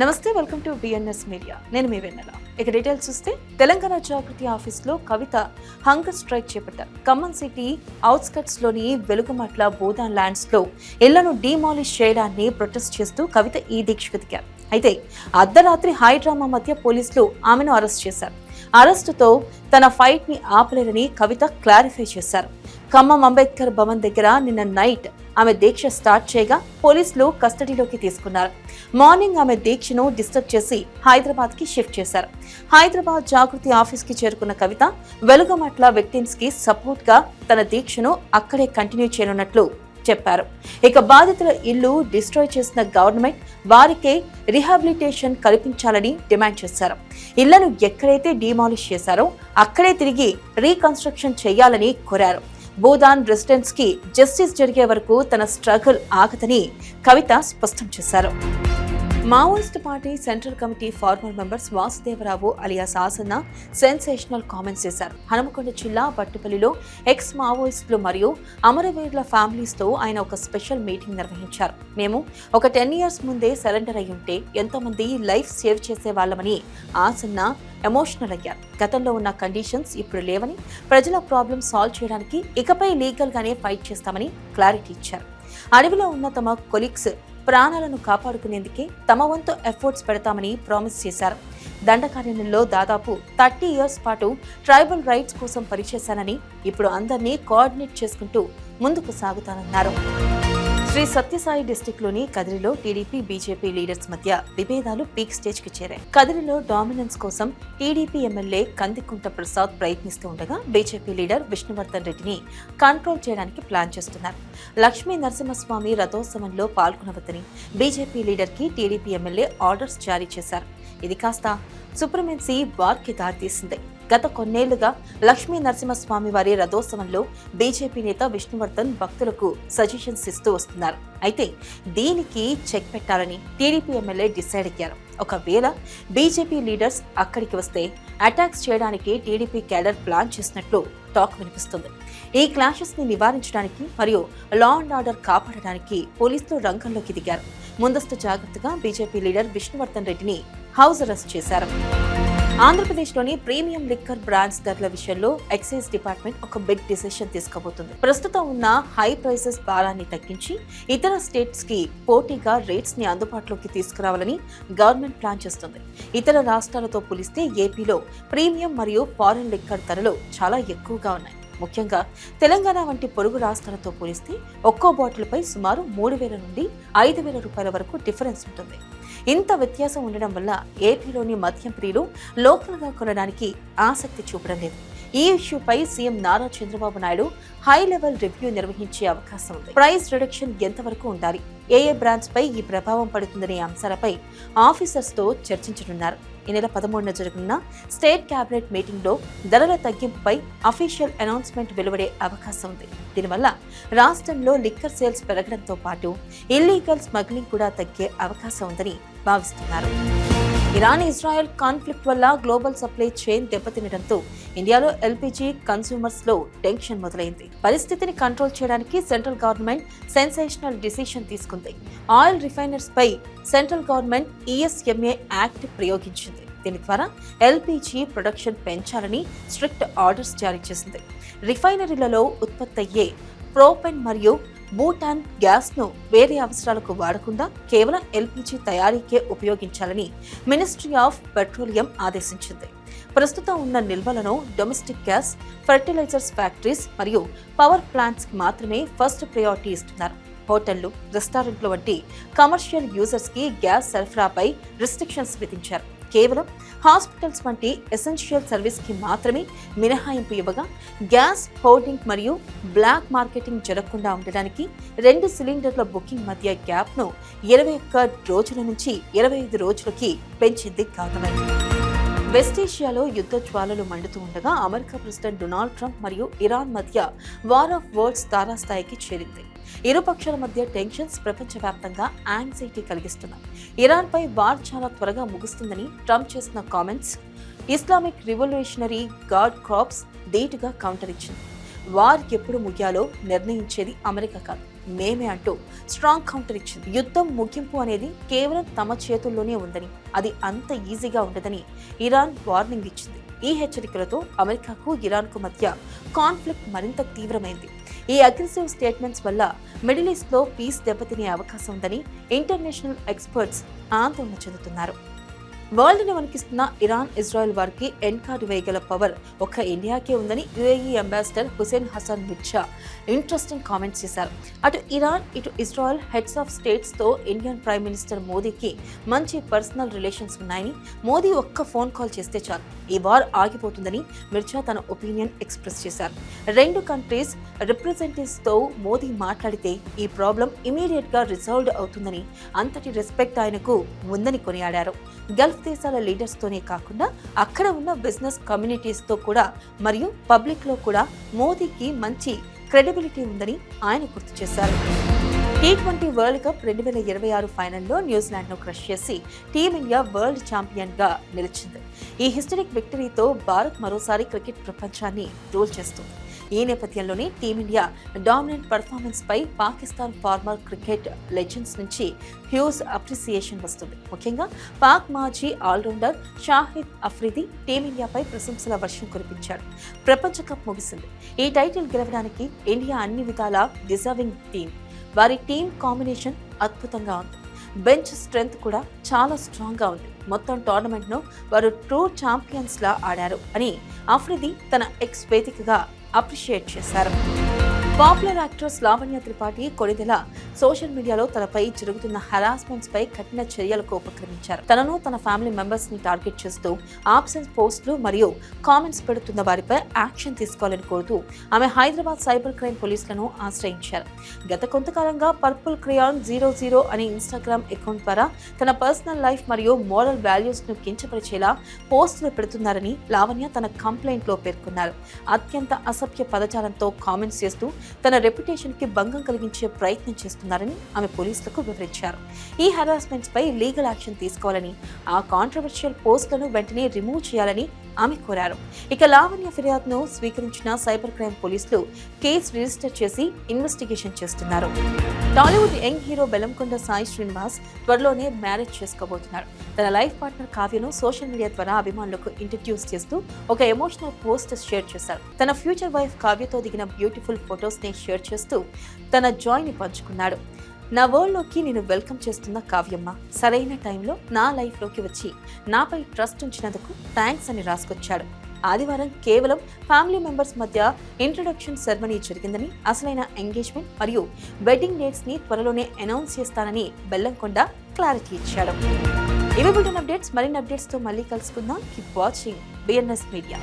నమస్తే, welcome to BNS media. నేను మీ వెన్నెల. ఇక డీటెయిల్స్ చూస్తే తెలంగాణ జాగృతి ఆఫీస్లో కవిత హంగర్ స్ట్రైక్ చేపట్టారు. ఖమ్మం సిటీ అవుట్స్కట్స్ లోని వెలుగుమట్ల బోధాన్ ల్యాండ్స్ లో ఇళ్లను డీమాలిష్ చేయడాన్ని ప్రొటెస్ట్ చేస్తూ కవిత ఈ దీక్షకు దిగారు. అయితే అర్ధరాత్రి హైడ్రామా మధ్య పోలీసులు ఆమెను అరెస్ట్ చేశారు. అరెస్టుతో తన ఫైట్ ని ఆపలేరని కవిత క్లారిఫై చేశారు. ఖమ్మం అంబేద్కర్ భవన్ దగ్గర నిన్న నైట్ ఆమె దీక్ష స్టార్ట్ చేయగా పోలీసులు కస్టడీలోకి తీసుకున్నారు. మార్నింగ్ ఆమె దీక్షను డిస్టర్బ్ చేసి హైదరాబాద్ కి షిఫ్ట్ చేశారు. హైదరాబాద్ జాగృతి ఆఫీస్ కి చేరుకున్న కవిత వెలుగుమట్ల విక్టిమ్స్ కి సపోర్ట్ గా తన దీక్షను అక్కడే కంటిన్యూ చేయనున్నట్లు చెప్పారు. ఇక బాధితుల ఇల్లు డిస్ట్రాయ్ చేసిన గవర్నమెంట్ వారికే రిహాబిలిటేషన్ కల్పించాలని డిమాండ్ చేశారు. ఇళ్లను ఎక్కడైతే డిమాలిష్ చేశారో అక్కడే తిరిగి రీకన్స్ట్రక్షన్ చేయాలని కోరారు. బోధాన్ రెసిడెంట్స్ కి జస్టిస్ జరిగే వరకు తన స్ట్రగుల్ ఆగదని కవిత స్పష్టం చేశారు. Maoist party central committee former members Vasudevarao alias Asanna sensational comments చేశారు. హనుమకొండ జిల్లా బట్టుపల్లిలో ఎక్స్ మావోయిస్టులు మరియు అమరవీరుల ఫ్యామిలీస్ తో ఆయన ఒక స్పెషల్ మీటింగ్ నిర్వహించారు. మేము ఒక 10 years ముందే సరెండర్ అయి ఉంటే ఎంతో మంది లైఫ్ సేవ్ చేసే వాళ్ళమని ఆసన్న ఎమోషనల్ అయ్యారు. గతంలో ఉన్న కండిషన్స్ ఇప్పుడు లేవని, ప్రజల ప్రాబ్లమ్ సాల్వ్ చేయడానికి ఇకపై లీగల్ గానే ఫైట్ చేస్తామని క్లారిటీ ఇచ్చారు. అడవిలో ఉన్న తమ కొలీగ్స్ ప్రాణాలను కాపాడుకునేందుకే తమ వంతు ఎఫర్ట్స్ పెడతామని ప్రామిస్ చేశారు. దండకారణ్యంలో దాదాపు 30 years పాటు ట్రైబల్ రైట్స్ కోసం పనిచేశానని, ఇప్పుడు అందరినీ కోఆర్డినేట్ చేసుకుంటూ ముందుకు సాగుతానన్నారు. శ్రీ సత్యసాయి డిస్టిక్ లోని కదిరిలో టీడీపీ బీజేపీ లీడర్స్ మధ్య విభేదాలు పీక్ స్టేజ్ కి చేరాయి. కదిరిలో డామినెన్స్ కోసం టీడీపీ ఎమ్మెల్యే కందికుంట ప్రసాద్ ప్రయత్నిస్తూ ఉండగా బీజేపీ లీడర్ విష్ణువర్ధన్ రెడ్డిని కంట్రోల్ చేయడానికి ప్లాన్ చేస్తున్నారు. లక్ష్మీ నరసింహస్వామి రథోత్సవంలో పాల్గొనవద్దని బీజేపీ లీడర్ కి టీడీపీ ఎమ్మెల్యే ఆర్డర్స్ జారీ చేశారు. ఇది కాస్త సుప్రమెన్సీ వార్కి దారితీసింది. గత కొన్నేళ్లుగా లక్ష్మీ నరసింహస్వామి వారి రథోత్సవంలో బీజేపీ నేత విష్ణువర్ధన్ భక్తులకు సజెషన్స్ ఇస్తూ వస్తున్నారు. అయితే దీనికి చెక్ పెట్టాలని టీడీపీ ఎమ్మెల్యే డిసైడ్ అయ్యారు. ఒకవేళ బీజేపీ లీడర్స్ అక్కడికి వస్తే అటాక్స్ చేయడానికి టీడీపీ క్యాడర్ ప్లాన్ చేసినట్లు టాక్ వినిపిస్తుంది. ఈ క్లాషెస్ ని నివారించడానికి మరియు లా అండ్ ఆర్డర్ కాపాడడానికి పోలీసులు రంగంలోకి దిగారు. ముందస్తు జాగ్రత్తగా బీజేపీ లీడర్ విష్ణువర్ధన్ రెడ్డిని హౌస్ అరెస్ట్ చేశారు. ఆంధ్రప్రదేశ్లోని ప్రీమియం లిక్కర్ బ్రాండ్స్ ధరల విషయంలో ఎక్సైజ్ డిపార్ట్మెంట్ ఒక బిగ్ డిసిషన్ తీసుకోబోతుంది. ప్రస్తుతం ఉన్న హై ప్రైసెస్ భారాన్ని తగ్గించి ఇతర స్టేట్స్ కి పోటీగా రేట్స్ ని అందుబాటులోకి తీసుకురావాలని గవర్నమెంట్ ప్లాన్ చేస్తుంది. ఇతర రాష్ట్రాలతో పోలిస్తే ఏపీలో ప్రీమియం మరియు ఫారెన్ లిక్కర్ ధరలు చాలా ఎక్కువగా ఉన్నాయి. ముఖ్యంగా తెలంగాణ వంటి పొరుగు రాష్ట్రాలతో పోలిస్తే ఒక్కో బాటిల్పై సుమారు 3,000 నుండి 5,000 రూపాయల వరకు డిఫరెన్స్ ఉంటుంది. ఇంత వ్యత్యాసం ఉండడం వల్ల ఏపీలోని మద్యం ప్రియులు లోకల్గా కొనడానికి ఆసక్తి చూపడం లేదు. ఈ ఇష్యూపై CM Nara Chandrababu Naidu high level review నిర్వహించే అవకాశం ఉంది. ప్రైస్ రిడక్షన్ ఎంతవరకు ఉండాలి, ఏ బ్రాండ్స్ పై ఈ ప్రభావం పడుతుందనే అంశాలపై ఆఫీసర్స్ తో చర్చించనున్నారు. ఈ నెల 13న జరగనున్న స్టేట్ క్యాబినెట్ మీటింగ్ లో ధరల తగ్గింపుపై అఫీషియల్ అనౌన్స్మెంట్ వెలువడే అవకాశం ఉంది. దీనివల్ల రాష్ట్రంలో లిక్కర్ సేల్స్ పెరగడంతో పాటు ఇల్లీగల్ స్మగ్లింగ్ కూడా తగ్గే అవకాశం ఉందని భావిస్తున్నారు. ఇరాన్ ఇజ్రాయెల్ కాన్ఫ్లిక్ట్ వల్ల గ్లోబల్ సప్లై చైన్ దెబ్బతినడంతో ఇండియాలో ఎల్పీజీ కన్స్యూమర్స్ లో టెన్షన్ మొదలైంది. పరిస్థితిని కంట్రోల్ చేయడానికి సెంట్రల్ గవర్నమెంట్ సెన్సేషనల్ డిసిషన్ తీసుకుంది. ఆయిల్ రిఫైనర్స్ పై సెంట్రల్ గవర్నమెంట్ ఈఎస్ఎంఏ యాక్ట్ ప్రయోగించింది. దీని ద్వారా ఎల్పీజీ ప్రొడక్షన్ పెంచాలని స్ట్రిక్ట్ ఆర్డర్స్ జారీ చేసింది. రిఫైనరీలలో ఉత్పత్తి అయ్యే ప్రోపెన్ మరియు బూటాన్ గ్యాస్ ను వేరే అవసరాలకు వాడకుండా కేవలం ఎల్పీజీ తయారీకే ఉపయోగించాలని మినిస్ట్రీ ఆఫ్ పెట్రోలియం ఆదేశించింది. ప్రస్తుతం ఉన్న నిల్వలను డొమెస్టిక్ గ్యాస్, ఫెర్టిలైజర్స్ ఫ్యాక్టరీస్ మరియు పవర్ ప్లాంట్స్ కి మాత్రమే ఫస్ట్ ప్రయారిటీ ఇస్తున్నారు. హోటళ్లు, రెస్టారెంట్లు వంటి కమర్షియల్ యూజర్స్ కి గ్యాస్ సరఫరాపై రిస్ట్రిక్షన్స్ విధించారు. కేవలం హాస్పిటల్స్ వంటి ఎసెన్షియల్ సర్వీస్ కి మాత్రమే మినహాయింపు ఇవ్వగా గ్యాస్ హోర్డింగ్ మరియు బ్లాక్ మార్కెటింగ్ జరగకుండా ఉండడానికి 2 సిలిండర్ల బుకింగ్ మధ్య గ్యాప్ ను 21 రోజుల నుంచి 25 రోజులకి పెంచింది గవర్నమెంట్. వెస్టేషియాలో యుద్ధ జ్వాలలు మండుతూ ఉండగా అమెరికా ప్రెసిడెంట్ డొనాల్డ్ ట్రంప్ మరియు ఇరాన్ మధ్య వార్ ఆఫ్ వర్డ్స్ తారాస్థాయికి చేరింది. ఇరు పక్షాల మధ్య టెన్షన్స్ ప్రపంచవ్యాప్తంగా యాంగ్జైటీ కలిగిస్తున్నాయి. ఇరాన్ పై వార్ చాలా త్వరగా ముగుస్తుందని ట్రంప్ చేసిన comments Islamic revolutionary guard corps ధీటుగా కౌంటర్ ఇచ్చింది. వారికి ఎప్పుడు ముగియాలో నిర్ణయించేది అమెరికా కాదు, మేమే అంటూ స్ట్రాంగ్ కౌంటర్ ఇచ్చింది. యుద్ధం ముగింపు అనేది కేవలం తమ చేతుల్లోనే ఉందని, అది అంత ఈజీగా ఉండదని ఇరాన్ వార్నింగ్ ఇచ్చింది. ఈ హెచ్చరికలతో అమెరికాకు ఇరాన్కు మధ్య కాన్ఫ్లిక్ట్ మరింత తీవ్రమైంది. ఈ అగ్రెసివ్ స్టేట్మెంట్స్ వల్ల మిడిల్ ఈస్ట్లో పీస్ దెబ్బతినే అవకాశం ఉందని ఇంటర్నేషనల్ ఎక్స్పర్ట్స్ ఆందోళన చెందుతున్నారు. వరల్డ్ని వణికిస్తున్న ఇరాన్ ఇజ్రాయెల్ వారికి ఎన్కార్డు వేయగల పవర్ ఒక్క ఇండియాకే ఉందని UAE ambassador Hussain Hassan Mirza interesting comments చేశారు. అటు ఇరాన్ ఇటు ఇజ్రాయెల్ హెడ్స్ ఆఫ్ స్టేట్స్తో ఇండియన్ ప్రైమ్ మినిస్టర్ మోదీకి మంచి పర్సనల్ రిలేషన్స్ ఉన్నాయని, మోదీ ఒక్క ఫోన్ కాల్ చేస్తే చాలు ఈ వార్ ఆగిపోతుందని మిర్జా తన ఒపీనియన్ ఎక్స్ప్రెస్ చేశారు. రెండు కంట్రీస్ రిప్రజెంటేటివ్స్తో మోదీ మాట్లాడితే ఈ ప్రాబ్లం ఇమీడియట్గా రిజాల్వ్ అవుతుందని, అంతటి రెస్పెక్ట్ ఆయనకు ఉందని కొనియాడారు. గల్ఫ్ దేశాల లీడర్స్తోనే కాకుండా అక్కడ ఉన్న బిజినెస్ కమ్యూనిటీస్తో కూడా మరియు పబ్లిక్లో కూడా మోదీకి మంచి క్రెడిబిలిటీ ఉందని ఆయన గుర్తు చేశారు. T20 వరల్డ్ కప్ 2026 ఫైనల్లో న్యూజిలాండ్ను క్రష్ చేసి టీమిండియా వరల్డ్ ఛాంపియన్గా నిలిచింది. ఈ హిస్టరిక్ విక్టరీతో భారత్ మరోసారి క్రికెట్ ప్రపంచాన్ని రూల్ చేస్తుంది. ఈ నేపథ్యంలోనే టీమిండియా డామినెంట్ పర్ఫార్మెన్స్ పై పాకిస్తాన్ ఫార్మర్ క్రికెట్ లెజెండ్స్ నుంచి హ్యూజ్ అప్రిసియేషన్ వస్తుంది. ముఖ్యంగా పాక్ మాజీ ఆల్రౌండర్ షాహిద్ అఫ్రిది టీమిండియాపై ప్రశంసల వర్షం కురిపించాడు. ప్రపంచ కప్ ముగిసింది. ఈ టైటిల్ గెలవడానికి ఇండియా అన్ని విధాలా డిజర్వింగ్ టీం. వారి టీం కాంబినేషన్ అద్భుతంగా ఉంది. బెంచ్ స్ట్రెంగ్త్ కూడా చాలా స్ట్రాంగ్గా ఉంది. మొత్తం టోర్నమెంట్ను వారు ట్రూ ఛాంపియన్స్ లా ఆడారు అని అఫ్రిది తన ఎక్స్ వేదికగా అప్రిషియేట్ చేశారు. Popular actress Lavanya Tripathi Konidela social మీడియాలో తనపై జరుగుతున్న హెరాస్మెంట్స్ పై కఠిన చర్యలకు ఉపక్రమించారు. తనను తన ఫ్యామిలీ మెంబర్స్ ని టార్గెట్ చేస్తూ ఆబ్సెన్స్ పోస్టులు మరియు కామెంట్స్ పెడుతున్న వారిపై యాక్షన్ తీసుకోవాలని కోరుతూ ఆమె హైదరాబాద్ సైబర్ క్రైమ్ పోలీసులను ఆశ్రయించారు. గత కొంతకాలంగా పర్పుల్ క్రియాన్ 00 అనే ఇన్స్టాగ్రామ్ అకౌంట్ ద్వారా తన పర్సనల్ లైఫ్ మరియు మోరల్ వాల్యూస్ ను కించపరిచేలా పోస్టులు పెడుతున్నారని లావణ్య తన కంప్లైంట్ లో పేర్కొన్నారు. అత్యంత అసభ్య పదజాలంతో కామెంట్స్ చేస్తూ తన రెప్యుటేషన్ కి భంగం కలిగించే ప్రయత్నం చేస్తున్నారని ఆమె పోలీసులకు వివరించారు. ఈ హెరాస్మెంట్స్ పై లీగల్ యాక్షన్ తీసుకోవాలని, ఆ కాంట్రవర్షియల్ పోస్టులను వెంటనే రిమూవ్ చేయాలని ఆమె కోరారు. ఇక లావణ్య ఫిర్యాదును స్వీకరించిన సైబర్ క్రైమ్ పోలీసులు కేసు రిజిస్టర్ చేసి ఇన్వెస్టిగేషన్ చేస్తున్నారు. టాలీవుడ్ యంగ్ హీరో బెల్లంకొండ సాయి శ్రీనివాస్ త్వరలోనే మ్యారేజ్ చేసుకోబోతున్నారు. తన లైఫ్ పార్ట్నర్ కావ్యను సోషల్ మీడియా ద్వారా అభిమానులకు ఇంట్రడ్యూస్ చేస్తూ ఒక ఎమోషనల్ పోస్ట్ షేర్ చేశారు. తన ఫ్యూచర్ వైఫ్ కావ్యతో దిగిన బ్యూటిఫుల్ ఫొటోస్ ని షేర్ చేస్తూ తన జాయ్ ని పంచుకున్నాడు. నా వరల్డ్లోకి నేను వెల్కమ్ చేస్తున్న కావ్యమ్మ, సరైన టైంలో నా లైఫ్లోకి వచ్చి నాపై ట్రస్ట్ ఉంచినందుకు థ్యాంక్స్ అని రాసుకొచ్చాడు. ఆదివారం కేవలం ఫ్యామిలీ మెంబర్స్ మధ్య ఇంట్రొడక్షన్ సెరమనీ జరిగిందని, అసలైన ఎంగేజ్మెంట్ మరియు వెడ్డింగ్ డేట్స్ ని త్వరలోనే అనౌన్స్ చేస్తానని బెల్లంకొండ క్లారిటీ ఇచ్చాడు. ఇవి బులెటిన్ అప్డేట్స్. మరిన్ని అప్డేట్స్ తో మళ్ళీ కలుసుకుందాం. Keep watching BNS media.